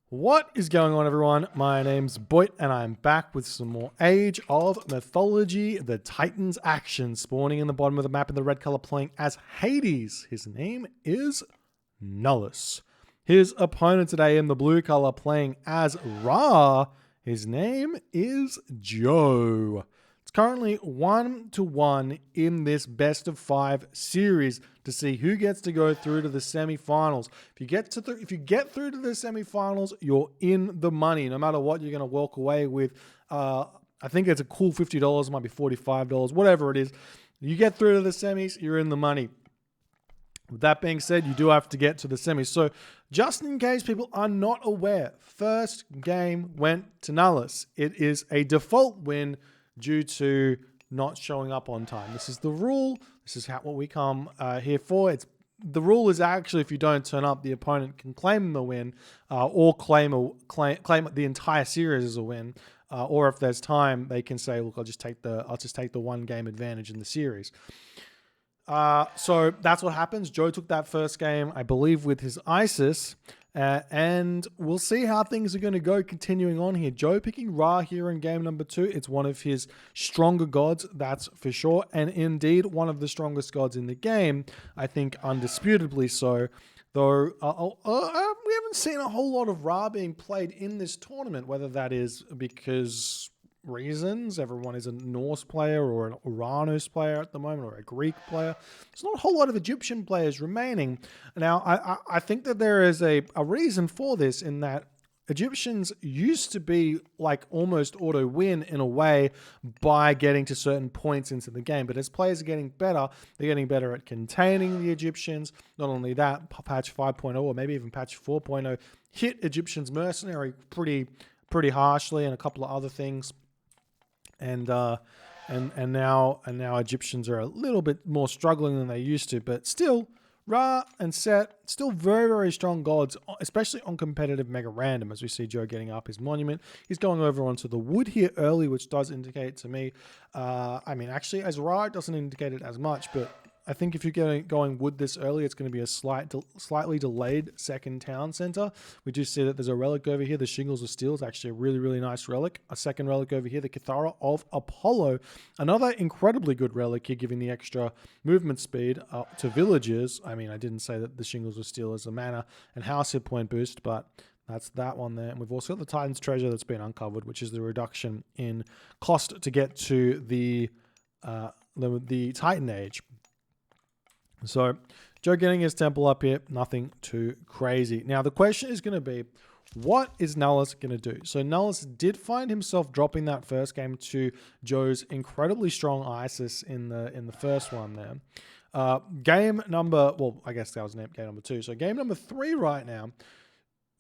What is going on, everyone? My name's Boit, and I'm back with some more Age of Mythology, the Titans action, spawning in the bottom of the map in the red color, playing as Hades. His name is Nullus. His opponent today in the blue color, playing as Ra. His name is Joe. It's currently 1-1 in this best of 5 series to see who gets to go through to the semifinals. If you get through to the semifinals, you're in the money. No matter what, you're going to walk away with. I think it's a cool $50. It might be $45, whatever it is. You get through to the semis, you're in the money. With that being said, you do have to get to the semis. So, just in case people are not aware, first game went to Nullus. It is a default win due to not showing up on time. This is the rule. This is what we come here for. The rule is actually if you don't turn up, the opponent can claim the win, or claim the entire series as a win. Or if there's time, they can say, "Look, I'll just take the one game advantage in the series." So that's what happens. Joe took that first game, I believe, with his Isis. And we'll see how things are going to go continuing on here. Joe picking Ra here in game number 2. It's one of his stronger gods, that's for sure. And indeed, one of the strongest gods in the game. I think undisputably so. Though we haven't seen a whole lot of Ra being played in this tournament, whether that is because reasons. Everyone is a Norse player or an Uranus player at the moment, or a Greek player. There's not a whole lot of Egyptian players remaining. Now, I think that there is a reason for this, in that Egyptians used to be like almost auto-win in a way by getting to certain points into the game. But as players are getting better, they're getting better at containing the Egyptians. Not only that, patch 5.0 or maybe even patch 4.0 hit Egyptians mercenary pretty harshly, and a couple of other things. And now Egyptians are a little bit more struggling than they used to, but still, Ra and Set, still very, very strong gods, especially on competitive Mega Random, as we see Joe getting up his monument. He's going over onto the wood here early, which does indicate to me, actually, as Ra, it doesn't indicate it as much, but I think if you're going wood this early, it's going to be a slightly delayed second town center. We do see that there's a relic over here. The Shingles of Steel is actually a really, really nice relic. A second relic over here, the Kithara of Apollo. Another incredibly good relic here, giving the extra movement speed to villagers. I mean, I didn't say that the Shingles of Steel is a mana and house hit point boost, but that's that one there. And we've also got the Titan's Treasure that's been uncovered, which is the reduction in cost to get to the Titan Age. So, Joe getting his temple up here, nothing too crazy. Now, the question is going to be, what is Nullus going to do? So, Nullus did find himself dropping that first game to Joe's incredibly strong Isis in the first one there. Game number, well, I guess that was game number 2. So, game number 3 right now.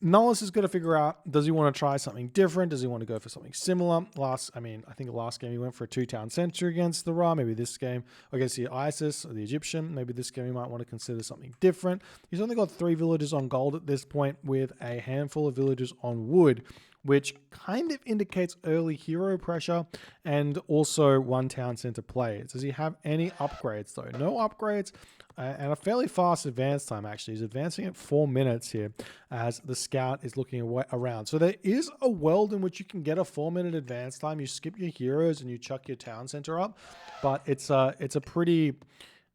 Nullus is going to figure out, does he want to try something different? Does he want to go for something similar? I think the last game he went for a 2-town center against the Ra. Maybe this game against the Isis or the Egyptian. Maybe this game he might want to consider something different. He's only got 3 villagers on gold at this point, with a handful of villagers on wood, which kind of indicates early hero pressure and also 1 town center play. Does he have any upgrades though? No upgrades. And a fairly fast advance time, actually. He's advancing at 4 minutes here as the scout is looking around. So there is a world in which you can get a 4-minute advance time. You skip your heroes and you chuck your town center up, but it's a pretty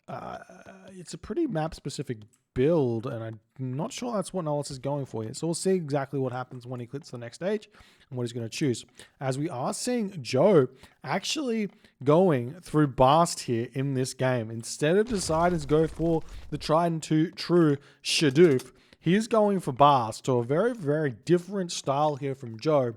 map-specific build, and I'm not sure that's what Nullus is going for here. So we'll see exactly what happens when he clicks the next stage and what he's going to choose. As we are seeing Joe actually going through Bast here in this game. Instead of deciding to go for the tried and true Shadoof, he's going for Bast. So a very, very different style here from Joe.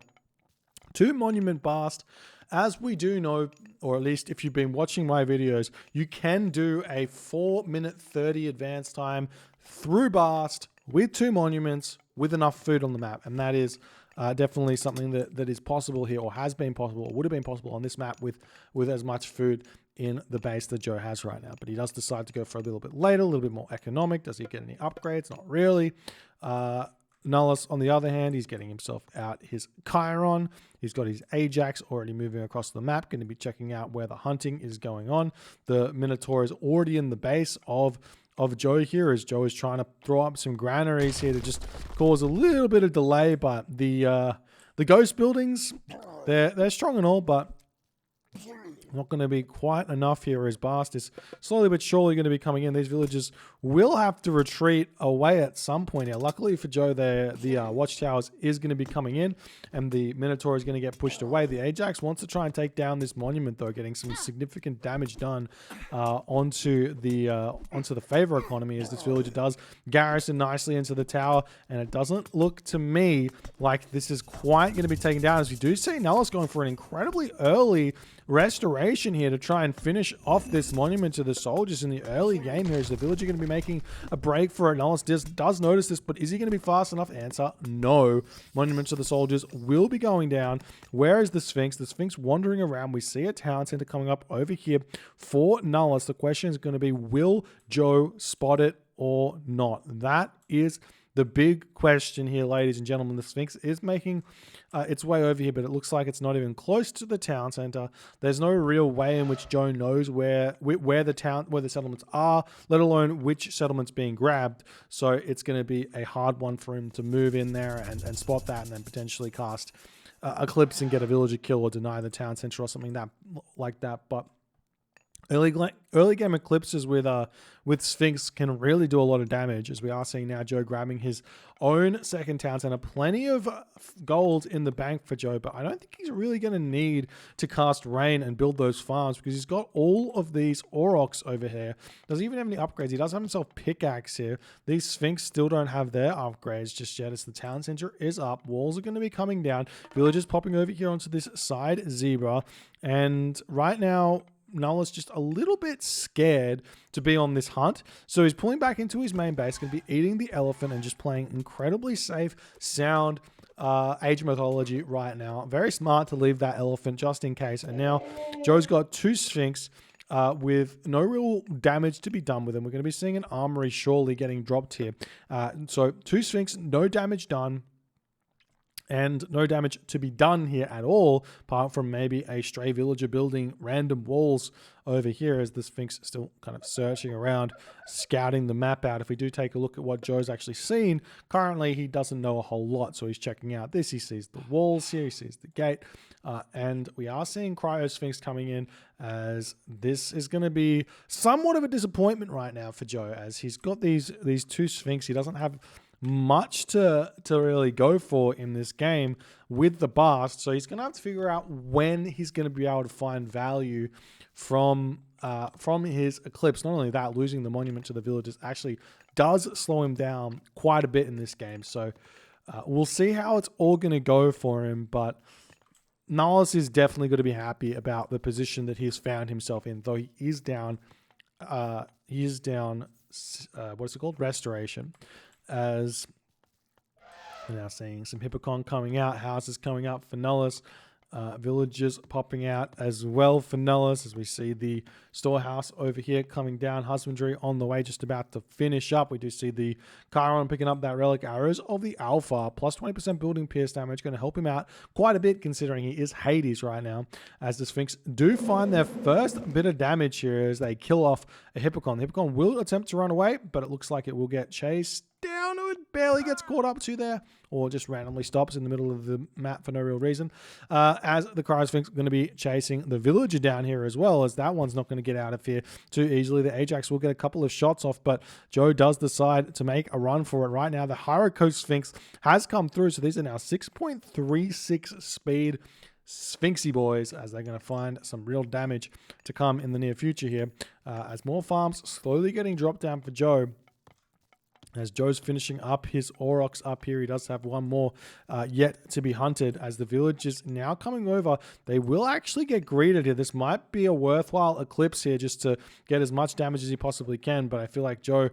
2 Monument Bast. As we do know, or at least if you've been watching my videos, you can do a 4-minute 30 advance time through Bast with 2 monuments with enough food on the map. And that is definitely something that is possible here, or has been possible, or would have been possible on this map with as much food in the base that Joe has right now. But he does decide to go for a little bit later, a little bit more economic. Does he get any upgrades? Not really. Nullus, on the other hand, he's getting himself out his Chiron. He's got his Ajax already moving across the map, going to be checking out where the hunting is going on. The Minotaur is already in the base of of Joe here, as Joe is trying to throw up some granaries here to just cause a little bit of delay. But the ghost buildings, they're strong and all, but not going to be quite enough here, as Bast is slowly but surely going to be coming in. These villagers will have to retreat away at some point here. Luckily for Joe, the watchtowers is going to be coming in, and the Minotaur is going to get pushed away. The Ajax wants to try and take down this monument, though, getting some significant damage done onto the favor economy, as this villager does garrison nicely into the tower, and it doesn't look to me like this is quite going to be taken down, as we do see Nullus going for an incredibly early restoration here to try and finish off this monument to the soldiers in the early game here. Is the villager going to be making a break for it? Nullus does notice this, but is he going to be fast enough? Answer, no. Monument to the soldiers will be going down. Where is the Sphinx? The Sphinx wandering around. We see a town center coming up over here for Nullus. The question is going to be, will Joe spot it or not? That is the big question here, ladies and gentlemen. The Sphinx is making its way over here, but it looks like it's not even close to the town center. There's no real way in which Joe knows where the settlements are, let alone which settlement's being grabbed. So it's going to be a hard one for him to move in there and spot that, and then potentially cast Eclipse and get a villager kill or deny the town center or something like that. But early game eclipses with Sphinx can really do a lot of damage, as we are seeing now Joe grabbing his own second town center. Plenty of gold in the bank for Joe, but I don't think he's really going to need to cast Rain and build those farms, because he's got all of these Aurochs over here. Doesn't even have any upgrades. He does have himself pickaxe here. These Sphinx still don't have their upgrades just yet, as the town center is up. Walls are going to be coming down. Villagers popping over here onto this side zebra, and right now Nullus just a little bit scared to be on this hunt, so he's pulling back into his main base, going to be eating the elephant and just playing incredibly safe, sound Age Mythology right now. Very smart to leave that elephant just in case. And now Joe's got two Sphinx with no real damage to be done with them. We're going to be seeing an armory surely getting dropped here. So two Sphinx, no damage done. And no damage to be done here at all, apart from maybe a stray villager building random walls over here, as the Sphinx is still kind of searching around, scouting the map out. If we do take a look at what Joe's actually seen, currently he doesn't know a whole lot, so he's checking out this. He sees the walls here, he sees the gate, and we are seeing Cryo Sphinx coming in, as this is going to be somewhat of a disappointment right now for Joe, as he's got these two Sphinx. He doesn't have much to really go for in this game with the Bast, so he's going to have to figure out when he's going to be able to find value from his Eclipse. Not only that, losing the monument to the villagers actually does slow him down quite a bit in this game, so we'll see how it's all going to go for him. But Nullus is definitely going to be happy about the position that he's found himself in, though he is down what's it called, Restoration, as we're now seeing some Hippocon coming out, houses coming up for Nullus, villagers popping out as well for Nullus, as we see the storehouse over here coming down, husbandry on the way, just about to finish up. We do see the Chiron picking up that relic arrows of the Alpha, plus 20% building pierce damage, going to help him out quite a bit considering he is Hades right now, as the Sphinx do find their first bit of damage here as they kill off a Hippocon. The Hippocon will attempt to run away, but it looks like it will get chased down. It barely gets caught up to there, or just randomly stops in the middle of the map for no real reason, as the Cryo Sphinx going to be chasing the villager down here as well, as that one's not going to get out of here too easily. The Ajax will get a couple of shots off, but Joe does decide to make a run for it right now. The Hyroko Sphinx has come through, so these are now 6.36 speed Sphinxy boys, as they're going to find some real damage to come in the near future here, as more farms slowly getting dropped down for Joe. As Joe's finishing up his Aurochs up here, he does have one more yet to be hunted, as the village is now coming over. They will actually get greeted here. This might be a worthwhile Eclipse here just to get as much damage as he possibly can, but I feel like Joe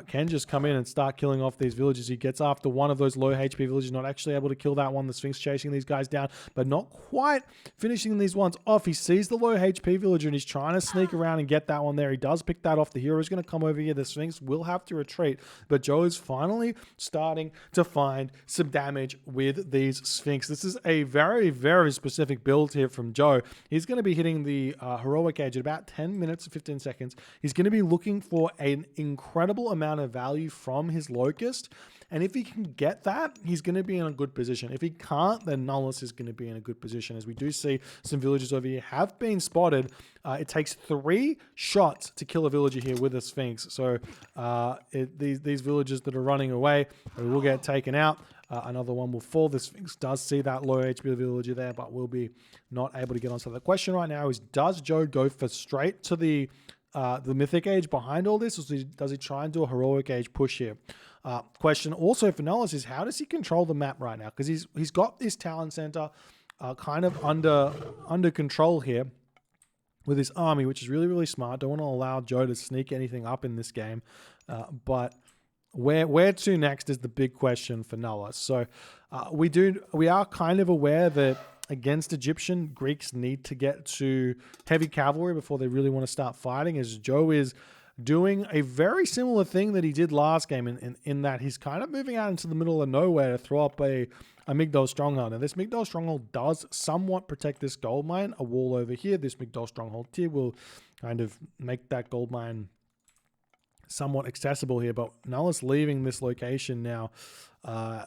can just come in and start killing off these villagers. He gets after one of those low HP villagers, not actually able to kill that one. The Sphinx chasing these guys down, but not quite finishing these ones off. He sees the low HP villager and he's trying to sneak around and get that one there. He does pick that off. The hero is going to come over here. The Sphinx will have to retreat, but but Joe is finally starting to find some damage with these Sphinx. This is a very, very specific build here from Joe. He's going to be hitting the heroic age at about 10 minutes and 15 seconds. He's going to be looking for an incredible amount of value from his Locust. And if he can get that, he's going to be in a good position. If he can't, then Nullus is going to be in a good position. As we do see some villagers over here have been spotted. It takes 3 shots to kill a villager here with a Sphinx. So these villagers that are running away will get taken out. Another one will fall. The Sphinx does see that low HP villager there, but will be not able to get on. So the question right now is, does Joe go for straight to the mythic age behind all this, or does he try and do a heroic age push here? Question also for Nullus is, how does he control the map right now? Because he's got this talent center kind of under control here with his army, which is really, really smart. Don't want to allow Joe to sneak anything up in this game. But where to next is the big question for Nullus. So we are kind of aware that against Egyptian, Greeks need to get to heavy cavalry before they really want to start fighting, as Joe is doing a very similar thing that he did last game in that he's kind of moving out into the middle of nowhere to throw up a Migdol Stronghold. Now, this Migdol Stronghold does somewhat protect this gold mine. A wall over here, this Migdol Stronghold here will kind of make that gold mine somewhat accessible here, but Nullus leaving this location now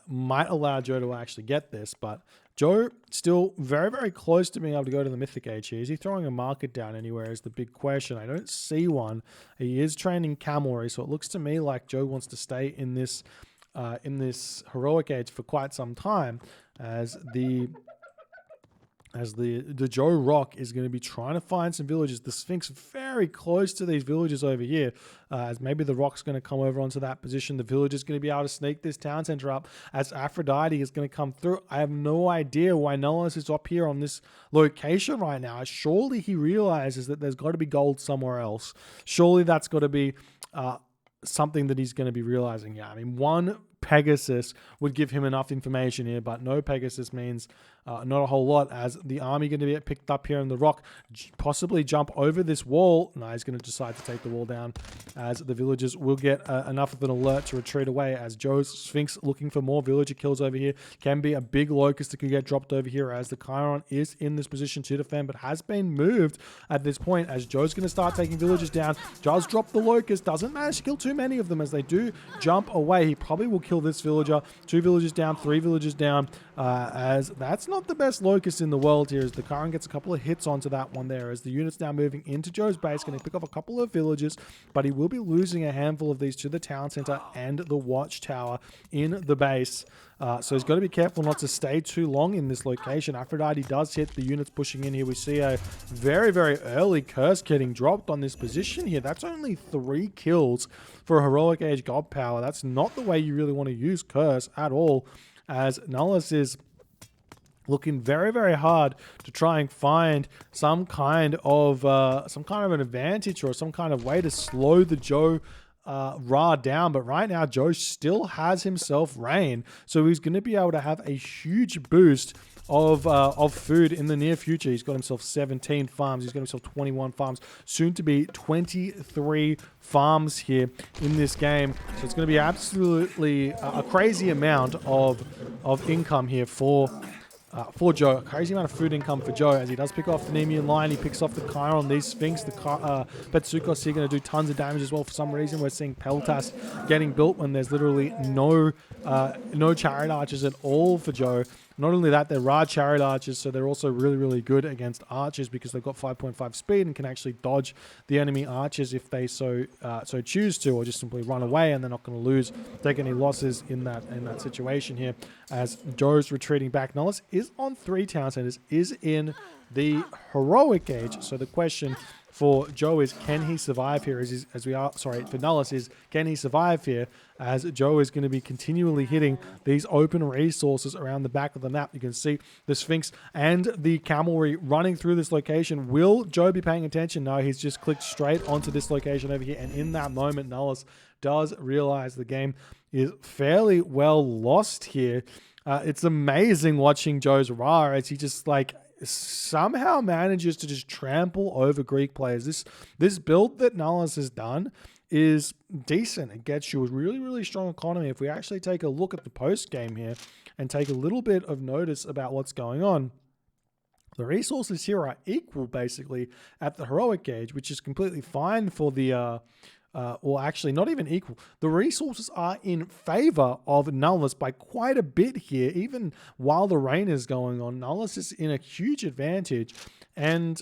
might allow Joe to actually get this, but Joe still very, very close to being able to go to the mythic age here. Is he throwing a market down anywhere is the big question. I don't see one. He is training cavalry, so it looks to me like Joe wants to stay in this heroic age for quite some time, as the Joe Rock is going to be trying to find some villages. The Sphinx very close to these villages over here, as maybe the Rock's going to come over onto that position. The village is going to be able to sneak this town center up, as Aphrodite is going to come through. I have no idea why Nullus is up here on this location right now. Surely he realizes that there's got to be gold somewhere else. Surely that's got to be something that he's going to be realizing. Yeah, I mean, one Pegasus would give him enough information here, but no Pegasus means not a whole lot, as the army going to be picked up here in the Rock, possibly jump over this wall. No, he's going to decide to take the wall down, as the villagers will get enough of an alert to retreat away, as Joe's Sphinx looking for more villager kills over here. Can be a big Locust that could get dropped over here, as the Chiron is in this position to defend, but has been moved at this point, as Joe's going to start taking villagers down. Does drop the Locust, doesn't manage to kill too many of them, as they do jump away. He probably will kill this villager. 2 villagers down, 3 villagers down, as that's not the best Locust in the world here, as the Chiron gets a couple of hits onto that one there, as the unit's now moving into Joe's base, going to pick off a couple of villagers, but he will be losing a handful of these to the town center and the watchtower in the base. So he's got to be careful not to stay too long in this location. Aphrodite does hit the units pushing in here. We see a very, very early curse getting dropped on this position here. That's only 3 kills for a heroic age god power. That's not the way you really want to use curse at all, as Nullus is looking very, very hard to try and find some kind of an advantage or some kind of way to slow the Joe Ra down. But right now Joe still has himself Rain, so he's going to be able to have a huge boost of food in the near future. He's got himself 17 farms. He's got himself 21 farms, soon to be 23 farms here in this game. So it's going to be absolutely a crazy amount of income here for Joe. A crazy amount of food income for Joe, as he does pick off the Nemean Lion. He picks off the Chiron, these Sphinx, the Betsukos here going to do tons of damage as well. For some reason, we're seeing Peltas getting built when there's literally no chariot archers at all for Joe. Not only that, they're Ra chariot archers, so they're also really, really good against archers, because they've got 5.5 speed and can actually dodge the enemy archers if they so choose to, or just simply run away, and they're not going to take any losses in that situation here. As Joe's retreating back, Nullus is on 3 town centers, is in the heroic age. So the question for Joe is, can he survive here? For Nullus is, can he survive here? As Joe is going to be continually hitting these open resources around the back of the map. You can see the Sphinx and the cavalry running through this location. Will Joe be paying attention? No, he's just clicked straight onto this location over here. And in that moment, Nullus does realize the game is fairly well lost here. It's amazing watching Joe's Ra, as he just somehow manages to just trample over Greek players. This build that Nullus has done is decent. It gets you a really, really strong economy. If we actually take a look at the post game here and take a little bit of notice about what's going on, the resources here are equal basically at the heroic gauge, which is completely fine for the or actually not even equal. The resources are in favor of Nullus by quite a bit here. Even while the rain is going on, Nullus is in a huge advantage, and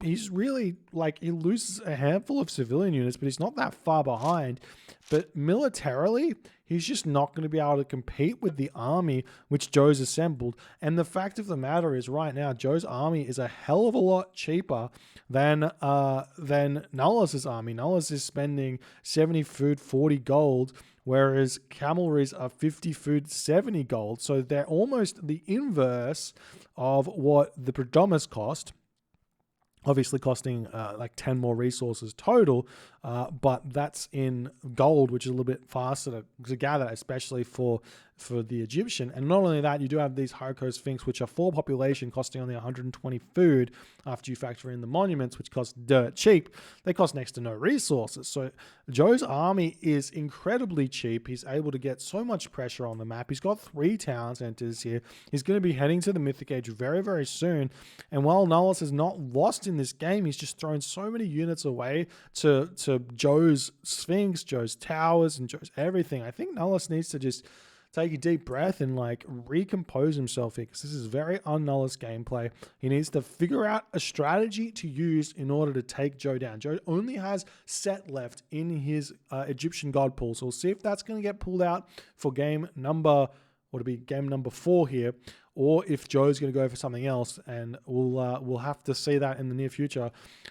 he's really, like, he loses a handful of civilian units, but he's not that far behind. But militarily, he's just not going to be able to compete with the army which Joe's assembled. And the fact of the matter is, right now, Joe's army is a hell of a lot cheaper than Nullus's army. Nullus is spending 70 food, 40 gold, whereas cavalries are 50 food, 70 gold. So they're almost the inverse of what the Predomus cost. Obviously costing like 10 more resources total, but that's in gold, which is a little bit faster to gather, especially for the Egyptian. And not only that, you do have these Harako Sphinx, which are 4 population, costing only 120 food after you factor in the monuments, which cost dirt cheap. They cost next to no resources. So Joe's army is incredibly cheap. He's able to get so much pressure on the map. He's got 3 town centers here. He's going to be heading to the Mythic Age very, very soon. And while Nullus is not lost in this game, he's just thrown so many units away to Joe's Sphinx, Joe's towers, and Joe's everything. I think Nullus needs to just take a deep breath and like recompose himself here, because this is very un-Nullus gameplay. He needs to figure out a strategy to use in order to take Joe down. Joe only has set left in his Egyptian god pool, so we'll see if that's going to get pulled out for game number 4 here, or if Joe's going to go for something else, and we'll have to see that in the near future.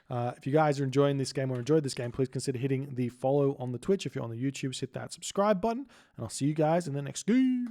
If you guys are enjoying this game or enjoyed this game, please consider hitting the follow on the Twitch. If you're on the YouTube, hit that subscribe button, and I'll see you guys in the next game.